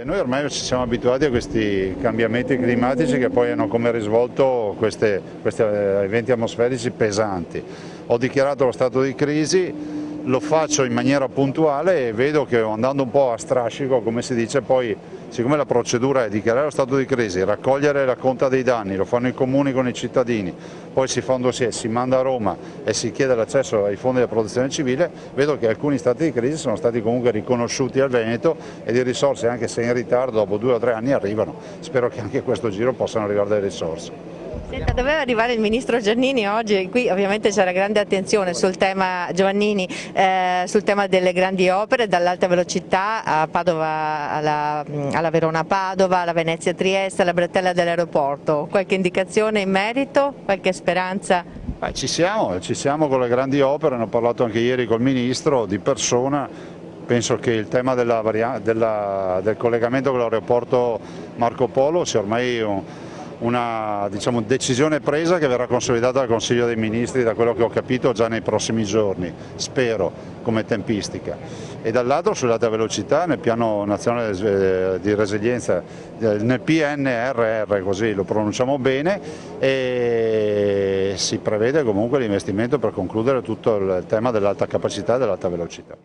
Noi ormai ci siamo abituati a questi cambiamenti climatici che poi hanno come risvolto questi eventi atmosferici pesanti. Ho dichiarato lo stato di crisi, lo faccio in maniera puntuale e vedo che andando un po' a strascico, come si dice, poi siccome la procedura è dichiarare lo stato di crisi, raccogliere la conta dei danni, lo fanno i comuni con i cittadini, poi si fa un dossier, si manda a Roma e si chiede l'accesso ai fondi della protezione civile, vedo che alcuni stati di crisi sono stati comunque riconosciuti al Veneto e di risorse, anche se in ritardo, dopo 2 o 3 anni arrivano. Spero che anche questo giro possano arrivare delle risorse. Senta, doveva arrivare il ministro Giannini oggi, qui ovviamente c'era grande attenzione sul tema Giovannini, sul tema delle grandi opere, dall'alta velocità a Padova, alla Verona-Padova, alla Venezia-Trieste, alla bretella dell'aeroporto. Qualche indicazione in merito? Qualche speranza? Ci siamo con le grandi opere, ne ho parlato anche ieri col ministro di persona. Penso che il tema del collegamento con l'aeroporto Marco Polo sia ormai una decisione presa che verrà consolidata dal Consiglio dei Ministri, da quello che ho capito, già nei prossimi giorni, spero, come tempistica. E dall'altro sull'alta velocità nel piano nazionale di resilienza, nel PNRR, così lo pronunciamo bene, e si prevede comunque l'investimento per concludere tutto il tema dell'alta capacità e dell'alta velocità.